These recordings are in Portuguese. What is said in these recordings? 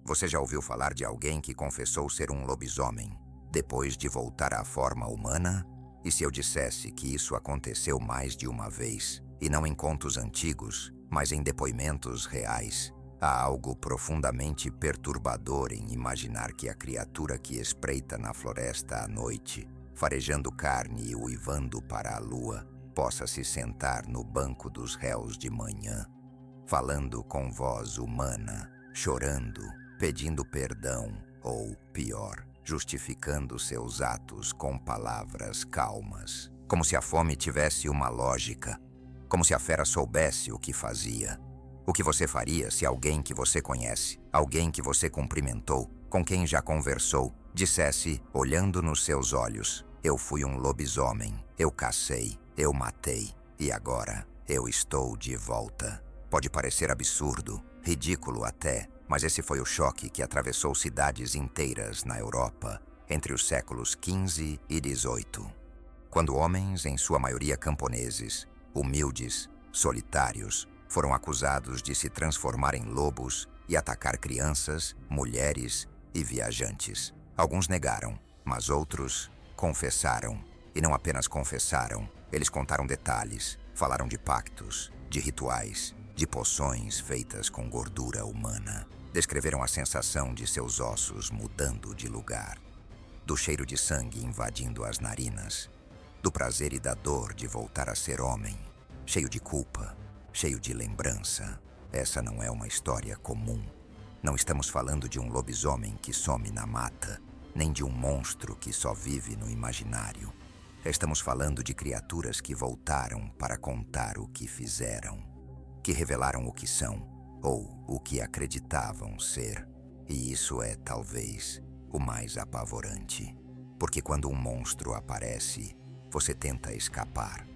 Você já ouviu falar de alguém que confessou ser um lobisomem depois de voltar à forma humana? E se eu dissesse que isso aconteceu mais de uma vez, e não em contos antigos, mas em depoimentos reais? Há algo profundamente perturbador em imaginar que a criatura que espreita na floresta à noite, farejando carne e uivando para a lua, possa se sentar no banco dos réus de manhã, falando com voz humana, chorando, pedindo perdão ou, pior, justificando seus atos com palavras calmas, como se a fome tivesse uma lógica, como se a fera soubesse o que fazia. O que você faria se alguém que você conhece, alguém que você cumprimentou, com quem já conversou, dissesse, olhando nos seus olhos: eu fui um lobisomem, eu cacei, eu matei, e agora eu estou de volta. Pode parecer absurdo, ridículo até, mas esse foi o choque que atravessou cidades inteiras na Europa entre os séculos XV e XVIII. Quando homens, em sua maioria camponeses, humildes, solitários, foram acusados de se transformar em lobos e atacar crianças, mulheres e viajantes. Alguns negaram, mas outros confessaram. E não apenas confessaram, eles contaram detalhes, falaram de pactos, de rituais, de poções feitas com gordura humana. Descreveram a sensação de seus ossos mudando de lugar, do cheiro de sangue invadindo as narinas, do prazer e da dor de voltar a ser homem, cheio de culpa, cheio de lembrança. Essa não é uma história comum. Não estamos falando de um lobisomem que some na mata, nem de um monstro que só vive no imaginário. Estamos falando de criaturas que voltaram para contar o que fizeram, que revelaram o que são, ou o que acreditavam ser. E isso é, talvez, o mais apavorante. Porque quando um monstro aparece, você tenta escapar.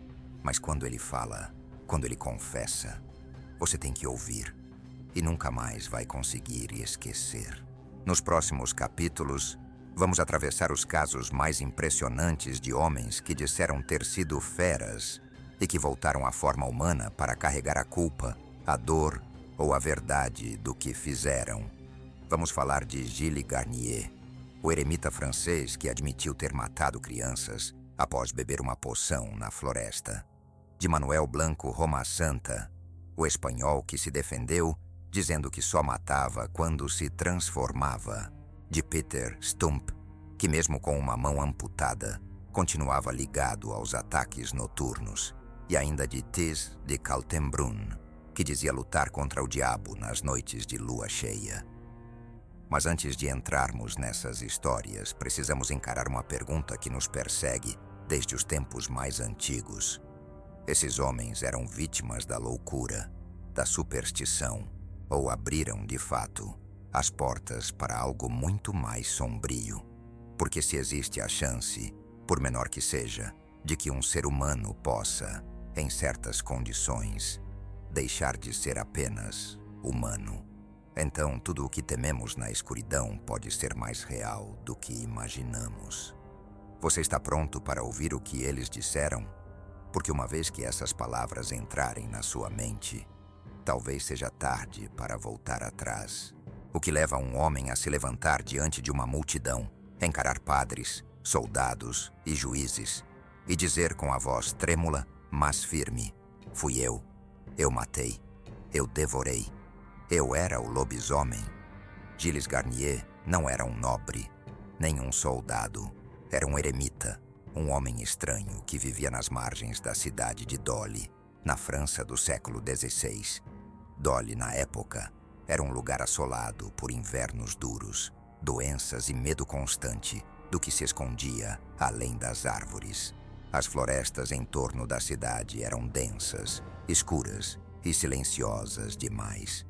Mas quando ele fala, quando ele confessa, você tem que ouvir. E nunca mais vai conseguir esquecer. Nos próximos capítulos, vamos atravessar os casos mais impressionantes de homens que disseram ter sido feras e que voltaram à forma humana para carregar a culpa, a dor ou a verdade do que fizeram. Vamos falar de Gilles Garnier, o eremita francês que admitiu ter matado crianças após beber uma poção na floresta. De Manuel Blanco Roma Santa, o espanhol que se defendeu dizendo que só matava quando se transformava. De Peter Stump, que mesmo com uma mão amputada, continuava ligado aos ataques noturnos. E ainda de Thys de Kaltenbrunn, que dizia lutar contra o diabo nas noites de lua cheia. Mas antes de entrarmos nessas histórias, precisamos encarar uma pergunta que nos persegue desde os tempos mais antigos. Esses homens eram vítimas da loucura, da superstição, ou abriram, de fato, as portas para algo muito mais sombrio? Porque se existe a chance, por menor que seja, de que um ser humano possa, em certas condições, deixar de ser apenas humano, então tudo o que tememos na escuridão pode ser mais real do que imaginamos. Você está pronto para ouvir o que eles disseram? Porque uma vez que essas palavras entrarem na sua mente, talvez seja tarde para voltar atrás. O que leva um homem a se levantar diante de uma multidão, encarar padres, soldados e juízes, e dizer com a voz trêmula, mas firme: fui eu matei, eu devorei, eu era o lobisomem. Gilles Garnier não era um nobre, nem um soldado, era um eremita, um homem estranho que vivia nas margens da cidade de Dole, na França do século XVI. Dole, na época, era um lugar assolado por invernos duros, doenças e medo constante do que se escondia além das árvores. As florestas em torno da cidade eram densas, escuras e silenciosas demais.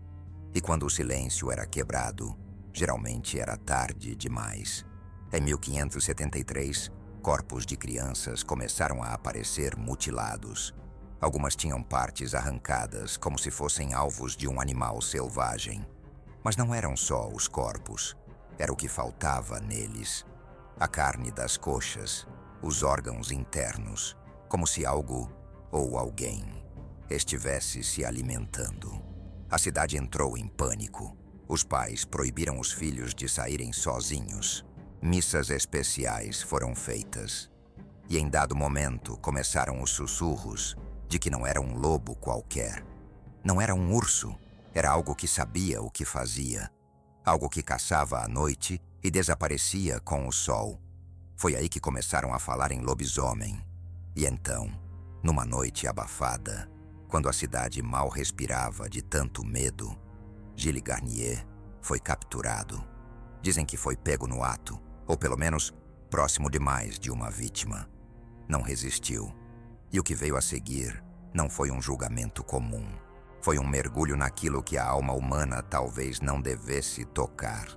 E quando o silêncio era quebrado, geralmente era tarde demais. Em 1573, corpos de crianças começaram a aparecer mutilados. Algumas tinham partes arrancadas como se fossem alvos de um animal selvagem. Mas não eram só os corpos, era o que faltava neles. A carne das coxas, os órgãos internos, como se algo ou alguém estivesse se alimentando. A cidade entrou em pânico. Os pais proibiram os filhos de saírem sozinhos. Missas especiais foram feitas. E em dado momento começaram os sussurros de que não era um lobo qualquer. Não era um urso, era algo que sabia o que fazia. Algo que caçava à noite e desaparecia com o sol. Foi aí que começaram a falar em lobisomem. E então, numa noite abafada, quando a cidade mal respirava de tanto medo, Gilles Garnier foi capturado. Dizem que foi pego no ato, ou pelo menos próximo demais de uma vítima. Não resistiu. E o que veio a seguir não foi um julgamento comum. Foi um mergulho naquilo que a alma humana talvez não devesse tocar.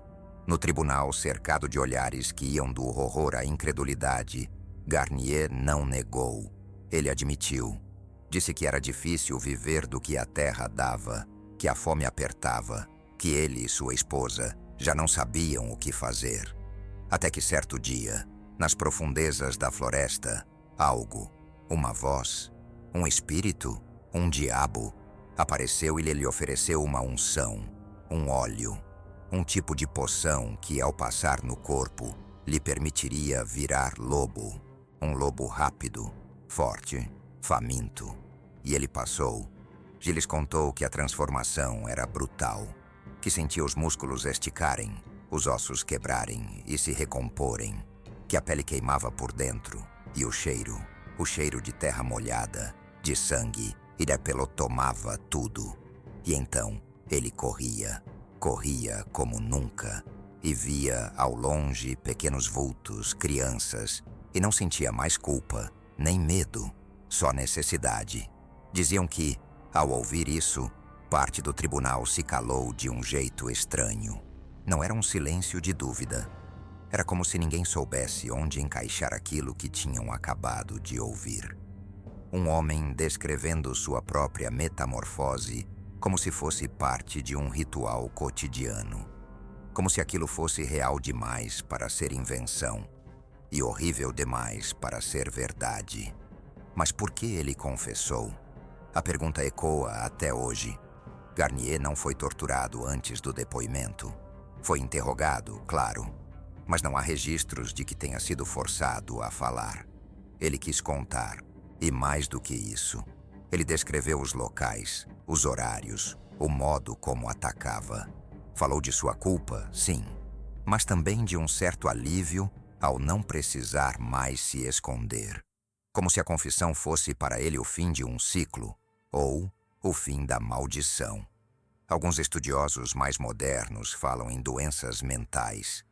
No tribunal, cercado de olhares que iam do horror à incredulidade, Garnier não negou. Ele admitiu. Disse que era difícil viver do que a terra dava, que a fome apertava, que ele e sua esposa já não sabiam o que fazer. Até que certo dia, nas profundezas da floresta, algo, uma voz, um espírito, um diabo, apareceu e lhe ofereceu uma unção, um óleo, um tipo de poção que, ao passar no corpo, lhe permitiria virar lobo. Um lobo rápido, forte, faminto. E ele passou. Gilles contou que a transformação era brutal, que sentia os músculos esticarem, os ossos quebrarem e se recomporem, que a pele queimava por dentro e o cheiro de terra molhada, de sangue e de pelo tomava tudo. E então ele corria como nunca e via ao longe pequenos vultos, crianças, e não sentia mais culpa, nem medo, só necessidade. Diziam que, ao ouvir isso, parte do tribunal se calou de um jeito estranho. Não era um silêncio de dúvida. Era como se ninguém soubesse onde encaixar aquilo que tinham acabado de ouvir. Um homem descrevendo sua própria metamorfose como se fosse parte de um ritual cotidiano. Como se aquilo fosse real demais para ser invenção e horrível demais para ser verdade. Mas por que ele confessou? A pergunta ecoa até hoje. Garnier não foi torturado antes do depoimento. Foi interrogado, claro, mas não há registros de que tenha sido forçado a falar. Ele quis contar, e mais do que isso, ele descreveu os locais, os horários, o modo como atacava. Falou de sua culpa, sim, mas também de um certo alívio ao não precisar mais se esconder. Como se a confissão fosse para ele o fim de um ciclo, ou o fim da maldição. Alguns estudiosos mais modernos falam em doenças mentais,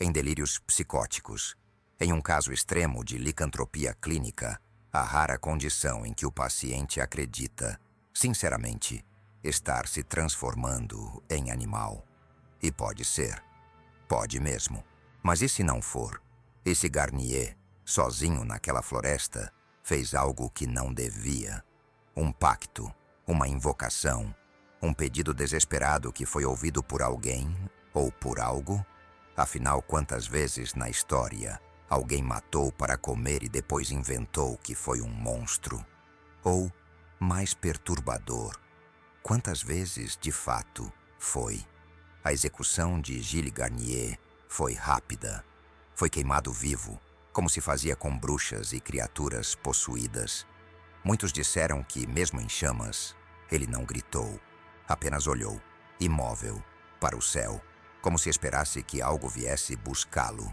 em delírios psicóticos, em um caso extremo de licantropia clínica, a rara condição em que o paciente acredita, sinceramente, estar se transformando em animal. E pode ser. Pode mesmo. Mas e se não for? E se Garnier, sozinho naquela floresta, fez algo que não devia? Um pacto, uma invocação, um pedido desesperado que foi ouvido por alguém ou por algo? Afinal, quantas vezes na história alguém matou para comer e depois inventou que foi um monstro? Ou, mais perturbador, quantas vezes, de fato, foi? A execução de Gilles Garnier foi rápida. Foi queimado vivo, como se fazia com bruxas e criaturas possuídas. Muitos disseram que, mesmo em chamas, ele não gritou, apenas olhou, imóvel, para o céu, como se esperasse que algo viesse buscá-lo.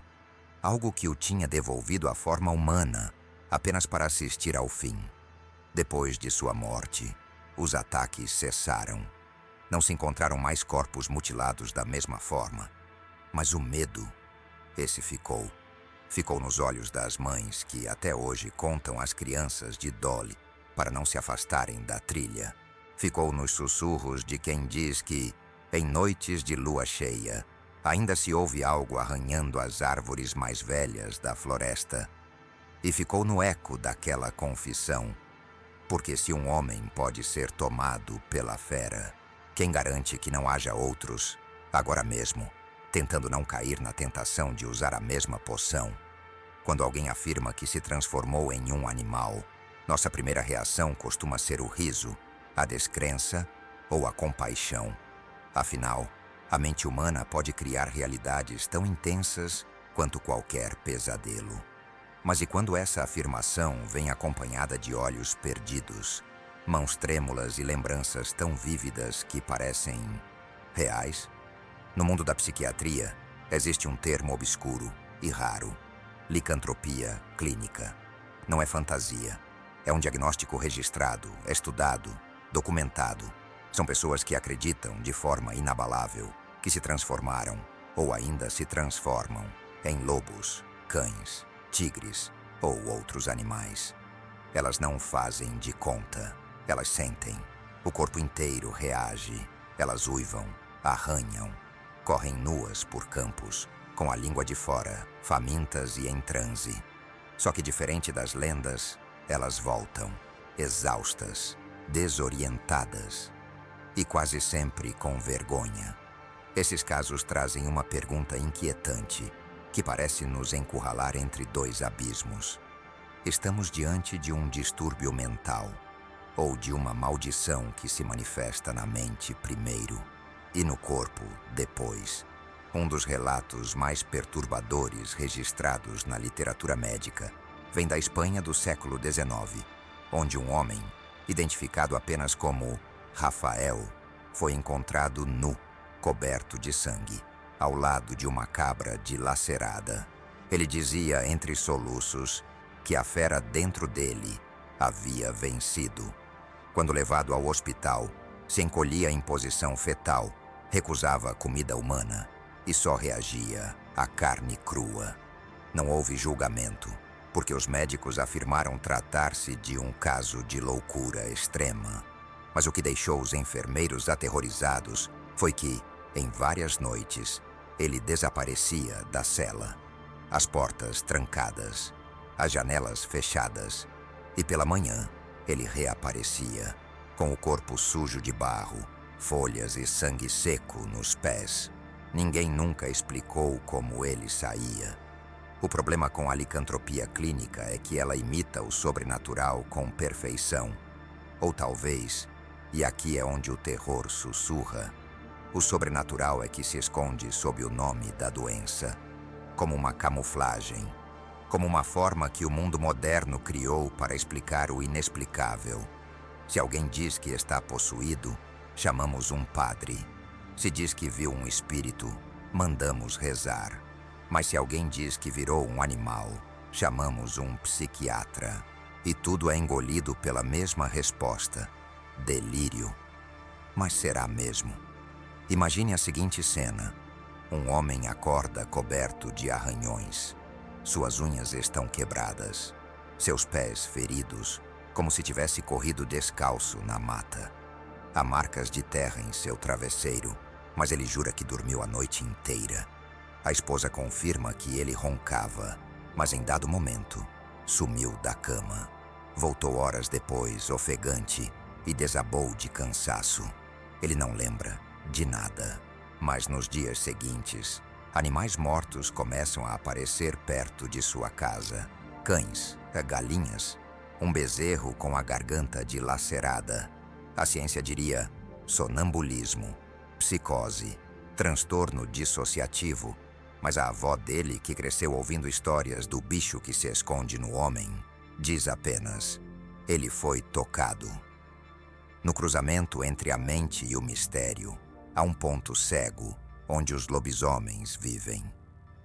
Algo que o tinha devolvido à forma humana, apenas para assistir ao fim. Depois de sua morte, os ataques cessaram. Não se encontraram mais corpos mutilados da mesma forma. Mas o medo, esse ficou. Ficou nos olhos das mães que até hoje contam às crianças de Dolly para não se afastarem da trilha. Ficou nos sussurros de quem diz que, em noites de lua cheia, ainda se ouve algo arranhando as árvores mais velhas da floresta. E ficou no eco daquela confissão. Porque se um homem pode ser tomado pela fera, quem garante que não haja outros, agora mesmo, tentando não cair na tentação de usar a mesma poção? Quando alguém afirma que se transformou em um animal, nossa primeira reação costuma ser o riso, a descrença ou a compaixão. Afinal, A mente humana pode criar realidades tão intensas quanto qualquer pesadelo. Mas e quando essa afirmação vem acompanhada de olhos perdidos, mãos trêmulas e lembranças tão vívidas que parecem reais? No mundo da psiquiatria, existe um termo obscuro e raro: licantropia clínica. Não é fantasia. É um diagnóstico registrado, estudado, documentado. São pessoas que acreditam de forma inabalável que se transformaram, ou ainda se transformam, em lobos, cães, tigres ou outros animais. Elas não fazem de conta. Elas sentem. O corpo inteiro reage. Elas uivam, arranham, correm nuas por campos, com a língua de fora, famintas e em transe. Só que diferente das lendas, elas voltam, exaustas, desorientadas e quase sempre com vergonha. Esses casos trazem uma pergunta inquietante que parece nos encurralar entre dois abismos. Estamos diante de um distúrbio mental ou de uma maldição que se manifesta na mente primeiro e no corpo depois? Um dos relatos mais perturbadores registrados na literatura médica vem da Espanha do século XIX, onde um homem, identificado apenas como Rafael, foi encontrado nu, coberto de sangue, ao lado de uma cabra dilacerada. Ele dizia entre soluços que a fera dentro dele havia vencido. Quando levado ao hospital, se encolhia em posição fetal, recusava comida humana e só reagia à carne crua. Não houve julgamento, porque os médicos afirmaram tratar-se de um caso de loucura extrema. Mas o que deixou os enfermeiros aterrorizados foi que, em várias noites, ele desaparecia da cela. As portas trancadas, as janelas fechadas, e pela manhã ele reaparecia, com o corpo sujo de barro, folhas e sangue seco nos pés. Ninguém nunca explicou como ele saía. O problema com a licantropia clínica é que ela imita o sobrenatural com perfeição. Ou talvez, e aqui é onde o terror sussurra, o sobrenatural é que se esconde sob o nome da doença, como uma camuflagem, como uma forma que o mundo moderno criou para explicar o inexplicável. Se alguém diz que está possuído, chamamos um padre. Se diz que viu um espírito, mandamos rezar. Mas se alguém diz que virou um animal, chamamos um psiquiatra. E tudo é engolido pela mesma resposta: delírio. Mas será mesmo? Imagine a seguinte cena. Um homem acorda coberto de arranhões. Suas unhas estão quebradas, seus pés feridos, como se tivesse corrido descalço na mata. Há marcas de terra em seu travesseiro, mas ele jura que dormiu a noite inteira. A esposa confirma que ele roncava, mas em dado momento, sumiu da cama. Voltou horas depois, ofegante, e desabou de cansaço. Ele não lembra de nada, mas nos dias seguintes, animais mortos começam a aparecer perto de sua casa. Cães, galinhas, um bezerro com a garganta dilacerada. A ciência diria sonambulismo, psicose, transtorno dissociativo, mas a avó dele, que cresceu ouvindo histórias do bicho que se esconde no homem, diz apenas: ele foi tocado. No cruzamento entre a mente e o mistério, há um ponto cego onde os lobisomens vivem.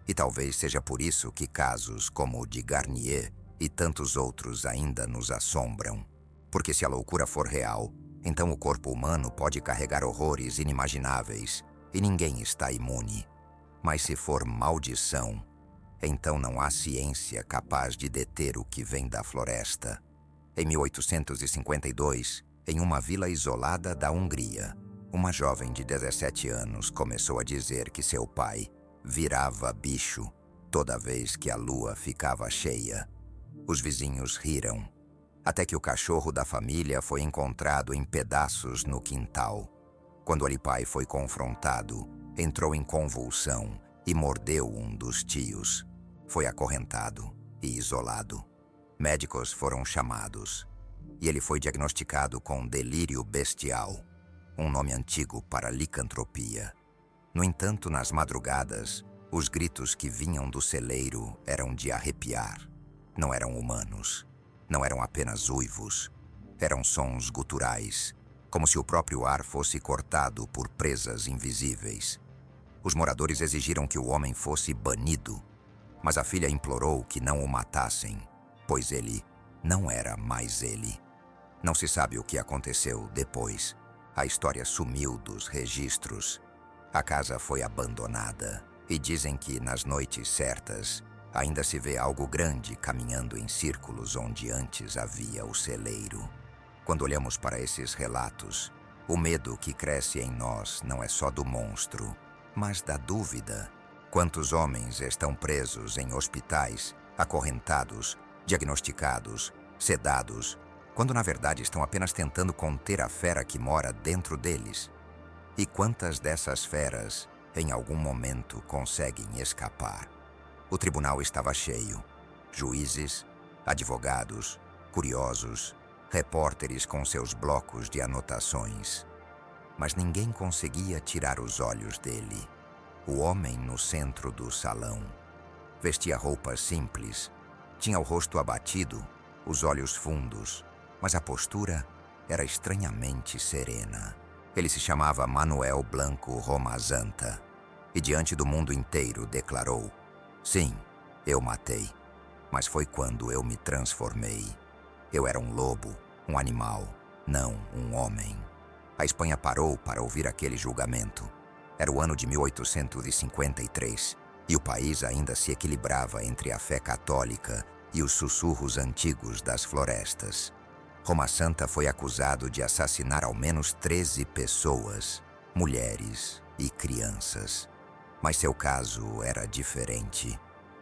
E talvez seja por isso que casos como o de Garnier e tantos outros ainda nos assombram. Porque se a loucura for real, então o corpo humano pode carregar horrores inimagináveis e ninguém está imune. Mas se for maldição, então não há ciência capaz de deter o que vem da floresta. Em 1852, em uma vila isolada da Hungria, uma jovem de 17 anos começou a dizer que seu pai virava bicho toda vez que a lua ficava cheia. Os vizinhos riram, até que o cachorro da família foi encontrado em pedaços no quintal. Quando Alipai foi confrontado, entrou em convulsão e mordeu um dos tios. Foi acorrentado e isolado. Médicos foram chamados e ele foi diagnosticado com delírio bestial, um nome antigo para licantropia. No entanto, nas madrugadas, os gritos que vinham do celeiro eram de arrepiar. Não eram humanos. Não eram apenas uivos. Eram sons guturais, como se o próprio ar fosse cortado por presas invisíveis. Os moradores exigiram que o homem fosse banido, mas a filha implorou que não o matassem, pois ele não era mais ele. Não se sabe o que aconteceu depois. A história sumiu dos registros. A casa foi abandonada e dizem que nas noites certas ainda se vê algo grande caminhando em círculos onde antes havia o celeiro. Quando olhamos para esses relatos, o medo que cresce em nós não é só do monstro, mas da dúvida. Quantos homens estão presos em hospitais, acorrentados, diagnosticados, sedados, quando na verdade estão apenas tentando conter a fera que mora dentro deles? E quantas dessas feras, em algum momento, conseguem escapar? O tribunal estava cheio. Juízes, advogados, curiosos, repórteres com seus blocos de anotações. Mas ninguém conseguia tirar os olhos dele. O homem no centro do salão. Vestia roupas simples. Tinha o rosto abatido, os olhos fundos, mas a postura era estranhamente serena. Ele se chamava Manuel Blanco Rhomazanta e diante do mundo inteiro declarou: sim, eu matei, mas foi quando eu me transformei. Eu era um lobo, um animal, não um homem. A Espanha parou para ouvir aquele julgamento. Era o ano de 1853 e o país ainda se equilibrava entre a fé católica e os sussurros antigos das florestas. Rhomazanta foi acusado de assassinar ao menos 13 pessoas, mulheres e crianças. Mas seu caso era diferente.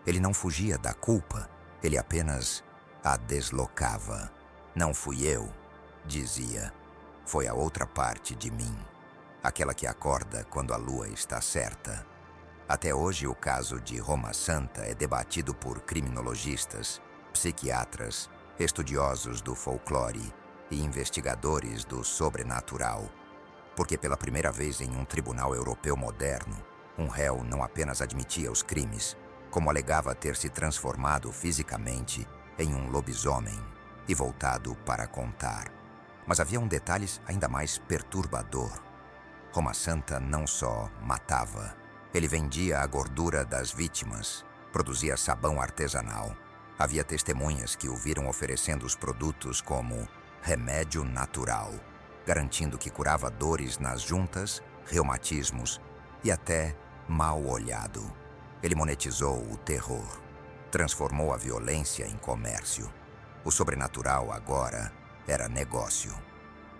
Ele não fugia da culpa, ele apenas a deslocava. Não fui eu, dizia. Foi a outra parte de mim, aquela que acorda quando a lua está certa. Até hoje, o caso de Rhomazanta é debatido por criminologistas, psiquiatras, estudiosos do folclore e investigadores do sobrenatural. Porque pela primeira vez em um tribunal europeu moderno, um réu não apenas admitia os crimes, como alegava ter se transformado fisicamente em um lobisomem e voltado para contar. Mas havia um detalhe ainda mais perturbador. Rhomazanta não só matava, ele vendia a gordura das vítimas, produzia sabão artesanal. Havia testemunhas que o viram oferecendo os produtos como remédio natural, garantindo que curava dores nas juntas, reumatismos e até mal olhado. Ele monetizou o terror, transformou a violência em comércio. O sobrenatural agora era negócio.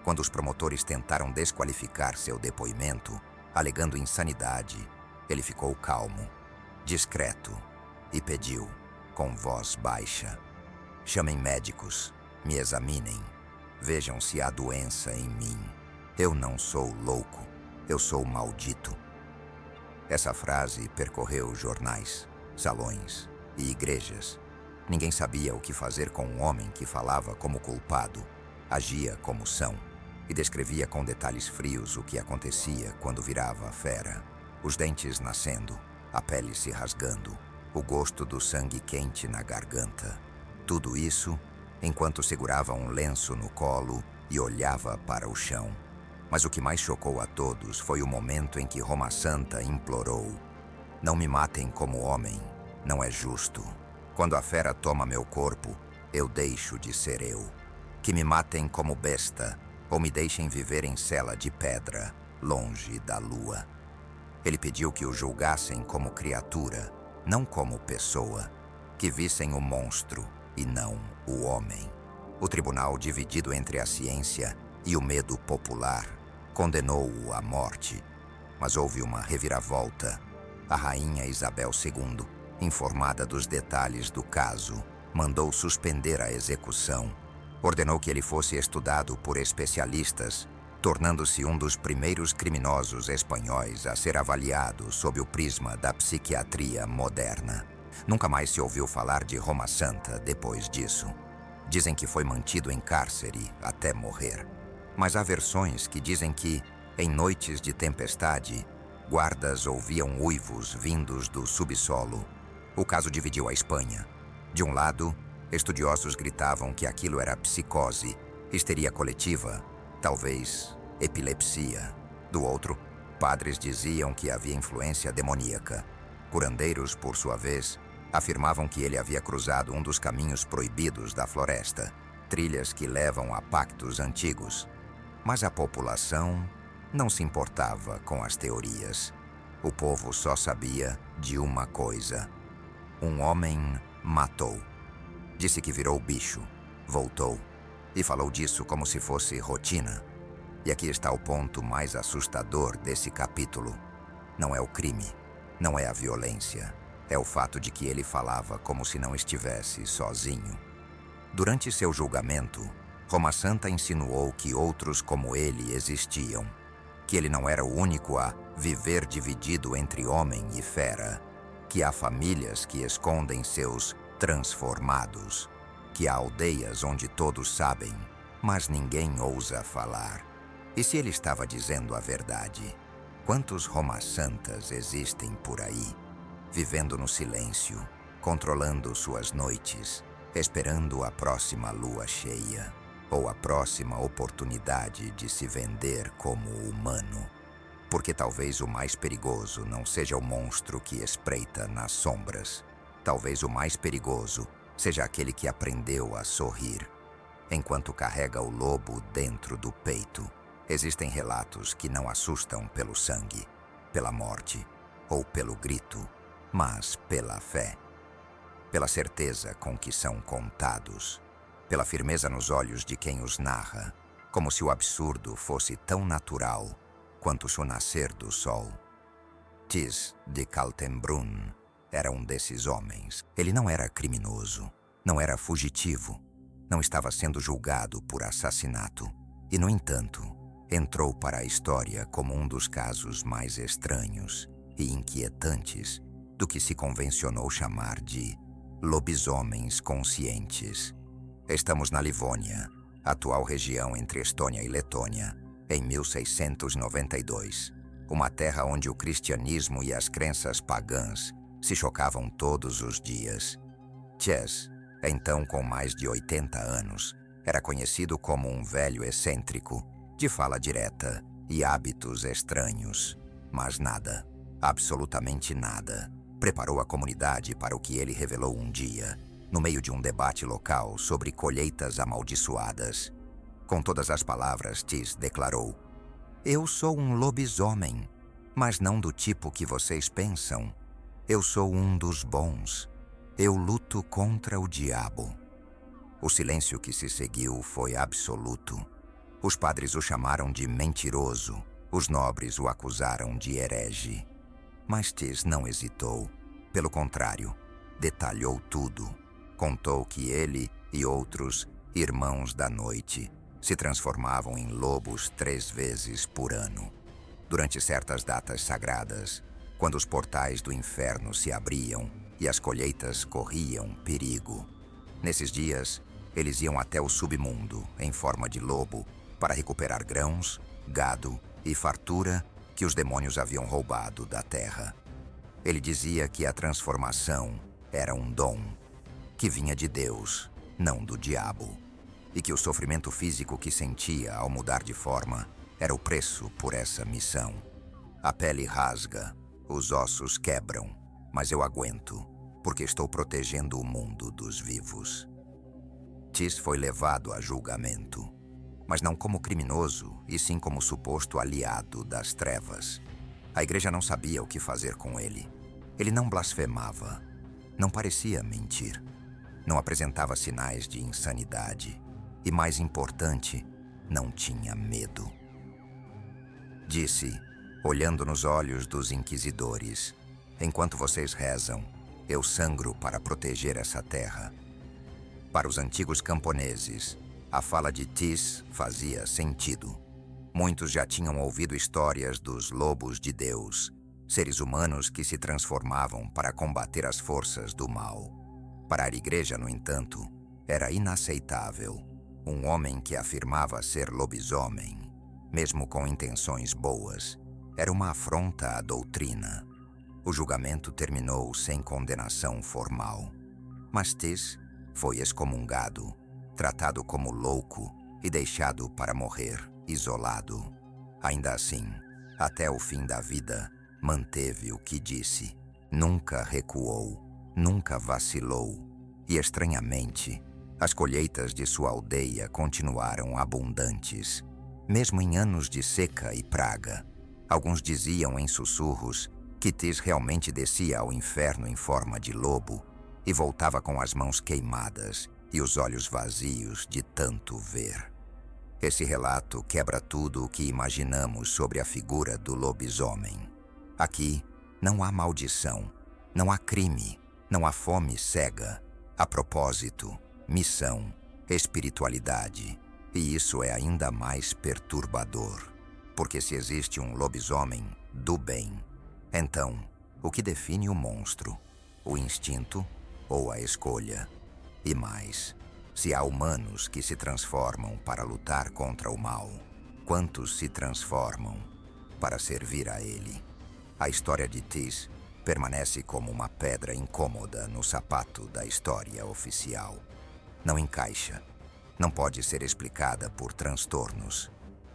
Quando os promotores tentaram desqualificar seu depoimento, alegando insanidade, ele ficou calmo, discreto e pediu, com voz baixa: chamem médicos, me examinem, vejam se há doença em mim. Eu não sou louco, eu sou maldito. Essa frase percorreu jornais, salões e igrejas. Ninguém sabia o que fazer com um homem que falava como culpado, agia como são e descrevia com detalhes frios o que acontecia quando virava fera. Os dentes nascendo, a pele se rasgando, o gosto do sangue quente na garganta. Tudo isso enquanto segurava um lenço no colo e olhava para o chão. Mas o que mais chocou a todos foi o momento em que Rhomazanta implorou: não me matem como homem, não é justo. Quando a fera toma meu corpo, eu deixo de ser eu. Que me matem como besta, ou me deixem viver em cela de pedra, longe da lua. Ele pediu que o julgassem como criatura, não como pessoa, que vissem o monstro e não o homem. O tribunal, dividido entre a ciência e o medo popular, condenou-o à morte. Mas houve uma reviravolta. A rainha Isabel II, informada dos detalhes do caso, mandou suspender a execução. Ordenou que ele fosse estudado por especialistas, tornando-se um dos primeiros criminosos espanhóis a ser avaliado sob o prisma da psiquiatria moderna. Nunca mais se ouviu falar de Rhomazanta depois disso. Dizem que foi mantido em cárcere até morrer. Mas há versões que dizem que, em noites de tempestade, Guardas ouviam uivos vindos do subsolo. O caso dividiu a Espanha. De um lado, estudiosos gritavam que aquilo era psicose, histeria coletiva, talvez epilepsia. Do outro, padres diziam que havia influência demoníaca. Curandeiros, por sua vez, afirmavam que ele havia cruzado um dos caminhos proibidos da floresta, trilhas que levam a pactos antigos. Mas a população não se importava com as teorias. O povo só sabia de uma coisa: um homem matou. Disse que virou bicho, voltou e falou disso como se fosse rotina. E aqui está o ponto mais assustador desse capítulo. Não é o crime, não é a violência, é o fato de que ele falava como se não estivesse sozinho. Durante seu julgamento, Roma Santa insinuou que outros como ele existiam, que ele não era o único a viver dividido entre homem e fera, que há famílias que escondem seus transformados, que há aldeias onde todos sabem, mas ninguém ousa falar. E se ele estava dizendo a verdade, quantos Roma Santas existem por aí, vivendo no silêncio, controlando suas noites, esperando a próxima lua cheia ou a próxima oportunidade de se vender como humano? Porque talvez o mais perigoso não seja o monstro que espreita nas sombras. Talvez o mais perigoso seja aquele que aprendeu a sorrir, enquanto carrega o lobo dentro do peito. Existem relatos que não assustam pelo sangue, pela morte ou pelo grito, mas pela fé, pela certeza com que são contados, pela firmeza nos olhos de quem os narra, como se o absurdo fosse tão natural quanto o nascer do sol. Tis de Kaltenbrunn era um desses homens. Ele não era criminoso, não era fugitivo, não estava sendo julgado por assassinato e, no entanto, entrou para a história como um dos casos mais estranhos e inquietantes do que se convencionou chamar de lobisomens conscientes. Estamos na Livônia, atual região entre Estônia e Letônia, em 1692, uma terra onde o cristianismo e as crenças pagãs se chocavam todos os dias. Ties, então com mais de 80 anos, era conhecido como um velho excêntrico, de fala direta e hábitos estranhos. Mas nada, absolutamente nada, preparou a comunidade para o que ele revelou um dia, no meio de um debate local sobre colheitas amaldiçoadas. Com todas as palavras, Tis declarou: "Eu sou um lobisomem, mas não do tipo que vocês pensam. Eu sou um dos bons. Eu luto contra o diabo." O silêncio que se seguiu foi absoluto. Os padres o chamaram de mentiroso, os nobres o acusaram de herege. Mas Tis não hesitou. Pelo contrário, detalhou tudo. Contou que ele e outros irmãos da noite se transformavam em lobos 3 vezes por ano. Durante certas datas sagradas, quando os portais do inferno se abriam e as colheitas corriam perigo. Nesses dias, eles iam até o submundo, em forma de lobo, para recuperar grãos, gado e fartura que os demônios haviam roubado da terra. Ele dizia que a transformação era um dom, que vinha de Deus, não do diabo, e que o sofrimento físico que sentia ao mudar de forma era o preço por essa missão. A pele rasga, os ossos quebram, mas eu aguento, porque estou protegendo o mundo dos vivos. Tis foi levado a julgamento, mas não como criminoso, e sim como suposto aliado das trevas. A igreja não sabia o que fazer com ele. Ele não blasfemava, não parecia mentir, não apresentava sinais de insanidade e, mais importante, não tinha medo. Disse, olhando nos olhos dos inquisidores: "Enquanto vocês rezam, eu sangro para proteger essa terra." Para os antigos camponeses, a fala de Tis fazia sentido. Muitos já tinham ouvido histórias dos lobos de Deus, seres humanos que se transformavam para combater as forças do mal. Para a igreja, no entanto, era inaceitável um homem que afirmava ser lobisomem, mesmo com intenções boas, era uma afronta à doutrina. O julgamento terminou sem condenação formal. Mas Tis foi excomungado, tratado como louco e deixado para morrer isolado. Ainda assim, até o fim da vida, manteve o que disse. Nunca recuou, nunca vacilou. E, estranhamente, as colheitas de sua aldeia continuaram abundantes, mesmo em anos de seca e praga. Alguns diziam em sussurros que Tis realmente descia ao inferno em forma de lobo e voltava com as mãos queimadas e os olhos vazios de tanto ver. Esse relato quebra tudo o que imaginamos sobre a figura do lobisomem. Aqui não há maldição, não há crime, não há fome cega. Há propósito, missão, espiritualidade. E isso é ainda mais perturbador. Porque se existe um lobisomem do bem, então, o que define o monstro? O instinto ou a escolha? E mais, se há humanos que se transformam para lutar contra o mal, quantos se transformam para servir a ele? A história de Tis permanece como uma pedra incômoda no sapato da história oficial. Não encaixa, não pode ser explicada por transtornos.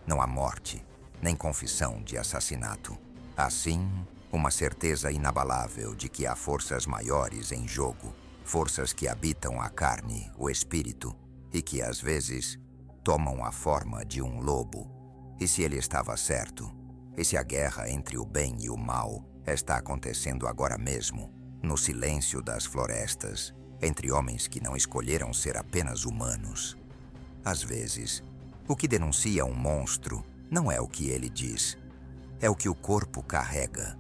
Não há morte, nem confissão de assassinato. Há sim uma certeza inabalável de que há forças maiores em jogo, forças que habitam a carne, o espírito, e que às vezes tomam a forma de um lobo. E se ele estava certo? E se a guerra entre o bem e o mal está acontecendo agora mesmo, no silêncio das florestas, entre homens que não escolheram ser apenas humanos? Às vezes, o que denuncia um monstro não é o que ele diz, é o que o corpo carrega.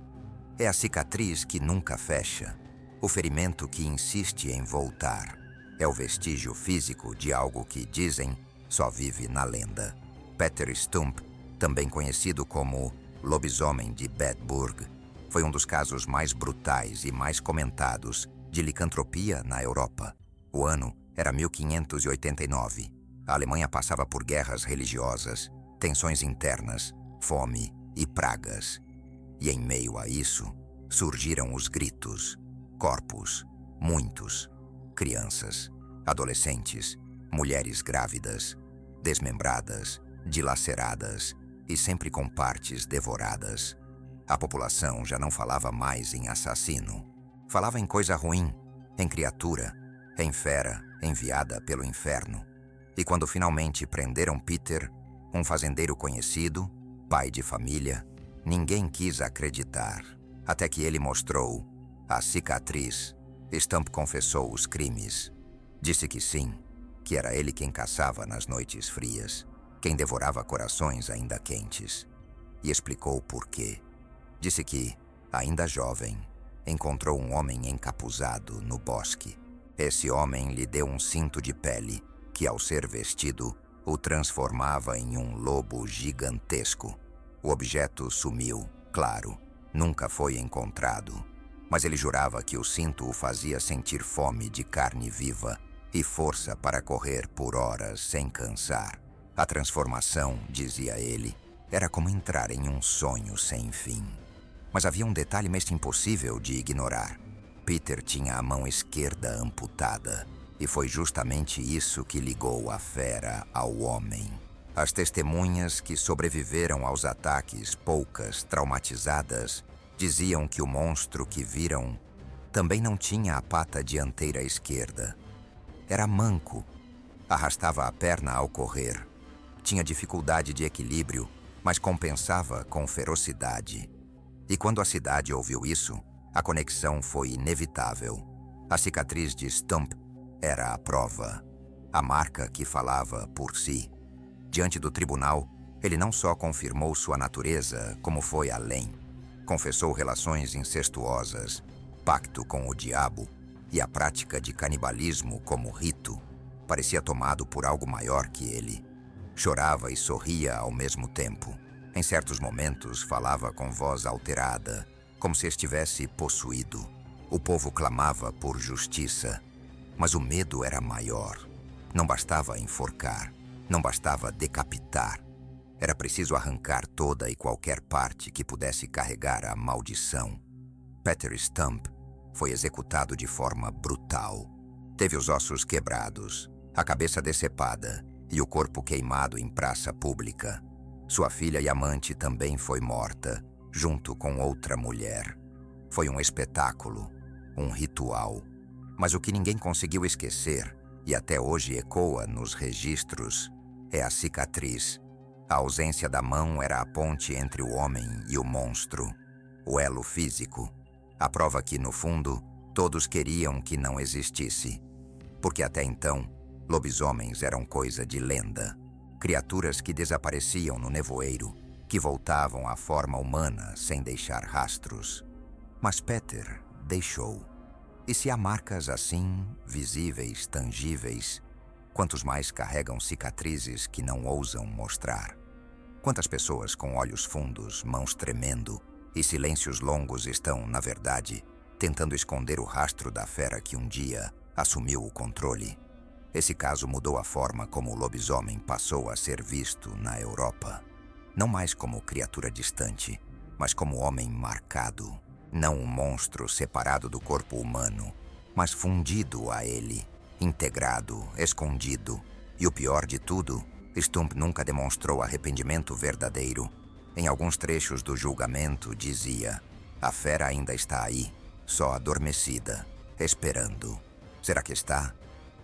É a cicatriz que nunca fecha, o ferimento que insiste em voltar. É o vestígio físico de algo que, dizem, só vive na lenda. Peter Stump, também conhecido como Lobisomem de Bedburg, foi um dos casos mais brutais e mais comentados de licantropia na Europa. O ano era 1589. A Alemanha passava por guerras religiosas, tensões internas, fome e pragas. E em meio a isso, surgiram os gritos. Corpos, muitos, crianças, adolescentes, mulheres grávidas, desmembradas, dilaceradas e sempre com partes devoradas. A população já não falava mais em assassino. Falava em coisa ruim, em criatura, em fera enviada pelo inferno. E quando finalmente prenderam Peter, um fazendeiro conhecido, pai de família, ninguém quis acreditar. Até que ele mostrou a cicatriz. Stump confessou os crimes. Disse que sim, que era ele quem caçava nas noites frias, quem devorava corações ainda quentes. E explicou por quê. Disse que, ainda jovem, encontrou um homem encapuzado no bosque. Esse homem lhe deu um cinto de pele que, ao ser vestido, o transformava em um lobo gigantesco. O objeto sumiu, claro, nunca foi encontrado. Mas ele jurava que o cinto o fazia sentir fome de carne viva e força para correr por horas sem cansar. A transformação, dizia ele, era como entrar em um sonho sem fim. Mas havia um detalhe mesmo impossível de ignorar. Peter tinha a mão esquerda amputada, e foi justamente isso que ligou a fera ao homem. As testemunhas que sobreviveram aos ataques, poucas, traumatizadas, diziam que o monstro que viram também não tinha a pata dianteira esquerda. Era manco, arrastava a perna ao correr, tinha dificuldade de equilíbrio, mas compensava com ferocidade. E quando a cidade ouviu isso, a conexão foi inevitável. A cicatriz de Stump era a prova, a marca que falava por si. Diante do tribunal, ele não só confirmou sua natureza, como foi além. Confessou relações incestuosas, pacto com o diabo e a prática de canibalismo como rito. Parecia tomado por algo maior que ele. Chorava e sorria ao mesmo tempo. Em certos momentos, falava com voz alterada, como se estivesse possuído. O povo clamava por justiça, mas o medo era maior. Não bastava enforcar, não bastava decapitar. Era preciso arrancar toda e qualquer parte que pudesse carregar a maldição. Peter Stump foi executado de forma brutal. Teve os ossos quebrados, a cabeça decepada e o corpo queimado em praça pública. Sua filha e amante também foi morta, junto com outra mulher. Foi um espetáculo, um ritual. Mas o que ninguém conseguiu esquecer, e até hoje ecoa nos registros, é a cicatriz. A ausência da mão era a ponte entre o homem e o monstro, o elo físico. A prova que, no fundo, todos queriam que não existisse. Porque até então, lobisomens eram coisa de lenda. Criaturas que desapareciam no nevoeiro, que voltavam à forma humana sem deixar rastros. Mas Peter deixou. E se há marcas assim, visíveis, tangíveis, quantos mais carregam cicatrizes que não ousam mostrar? Quantas pessoas com olhos fundos, mãos tremendo e silêncios longos estão, na verdade, tentando esconder o rastro da fera que um dia assumiu o controle? Esse caso mudou a forma como o lobisomem passou a ser visto na Europa. Não mais como criatura distante, mas como homem marcado. Não um monstro separado do corpo humano, mas fundido a ele, integrado, escondido. E o pior de tudo, Stump nunca demonstrou arrependimento verdadeiro. Em alguns trechos do julgamento dizia: "A fera ainda está aí, só adormecida, esperando." Será que está?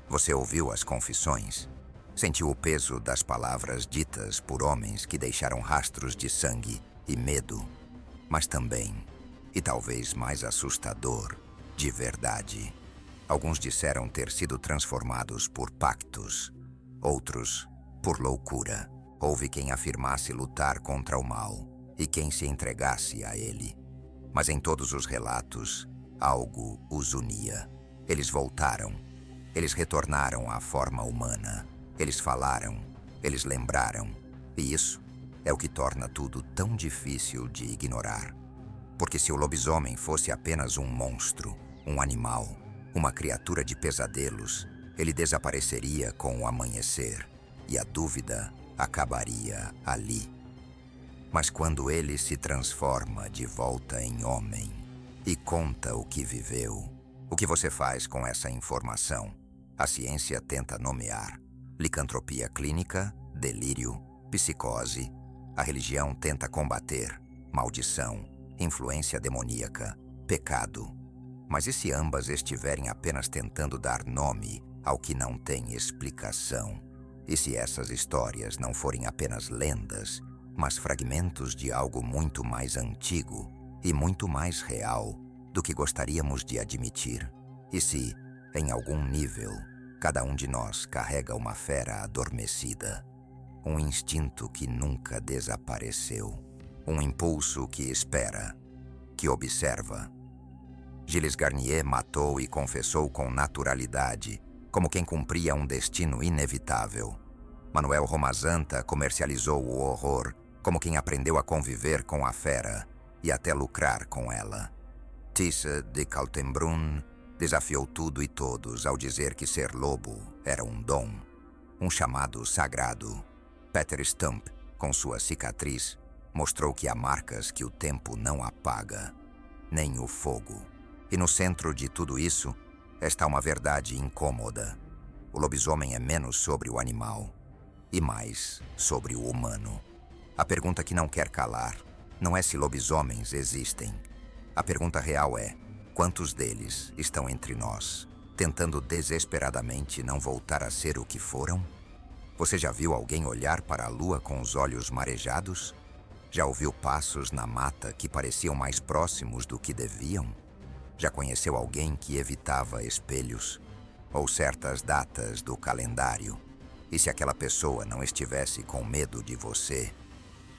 Você ouviu as confissões? Sentiu o peso das palavras ditas por homens que deixaram rastros de sangue e medo, mas também, e talvez mais assustador, de verdade. Alguns disseram ter sido transformados por pactos, outros por loucura. Houve quem afirmasse lutar contra o mal e quem se entregasse a ele. Mas em todos os relatos, algo os unia. Eles voltaram. Eles retornaram à forma humana. Eles falaram. Eles lembraram. E isso é o que torna tudo tão difícil de ignorar. Porque se o lobisomem fosse apenas um monstro, um animal, uma criatura de pesadelos, ele desapareceria com o amanhecer. E a dúvida acabaria ali. Mas quando ele se transforma de volta em homem e conta o que viveu, o que você faz com essa informação? A ciência tenta nomear: licantropia clínica, delírio, psicose. A religião tenta combater: maldição, influência demoníaca, pecado. Mas e se ambas estiverem apenas tentando dar nome ao que não tem explicação? E se essas histórias não forem apenas lendas, mas fragmentos de algo muito mais antigo e muito mais real do que gostaríamos de admitir? E se, em algum nível, cada um de nós carrega uma fera adormecida, um instinto que nunca desapareceu, um impulso que espera, que observa? Gilles Garnier matou e confessou com naturalidade, como quem cumpria um destino inevitável. Manuel Romazanta comercializou o horror, como quem aprendeu a conviver com a fera e até lucrar com ela. Tissa de Kaltenbrunn desafiou tudo e todos ao dizer que ser lobo era um dom, um chamado sagrado. Peter Stump, com sua cicatriz, mostrou que há marcas que o tempo não apaga, nem o fogo. E no centro de tudo isso está uma verdade incômoda. O lobisomem é menos sobre o animal e mais sobre o humano. A pergunta que não quer calar não é se lobisomens existem. A pergunta real é: quantos deles estão entre nós, tentando desesperadamente não voltar a ser o que foram? Você já viu alguém olhar para a lua com os olhos marejados? Já ouviu passos na mata que pareciam mais próximos do que deviam? Já conheceu alguém que evitava espelhos? Ou certas datas do calendário? E se aquela pessoa não estivesse com medo de você,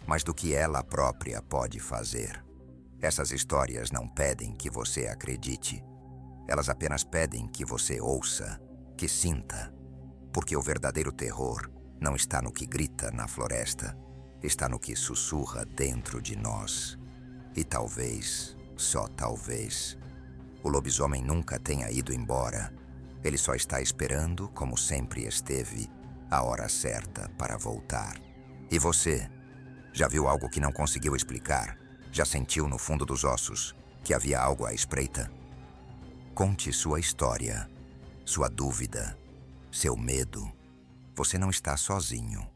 mas do que ela própria pode fazer? Essas histórias não pedem que você acredite. Elas apenas pedem que você ouça, que sinta. Porque o verdadeiro terror não está no que grita na floresta, está no que sussurra dentro de nós. E talvez, só talvez, o lobisomem nunca tenha ido embora. Ele só está esperando, como sempre esteve, a hora certa para voltar. E você, Já viu algo que não conseguiu explicar? Já sentiu no fundo dos ossos que havia algo à espreita? Conte sua história, sua dúvida, seu medo. Você não está sozinho.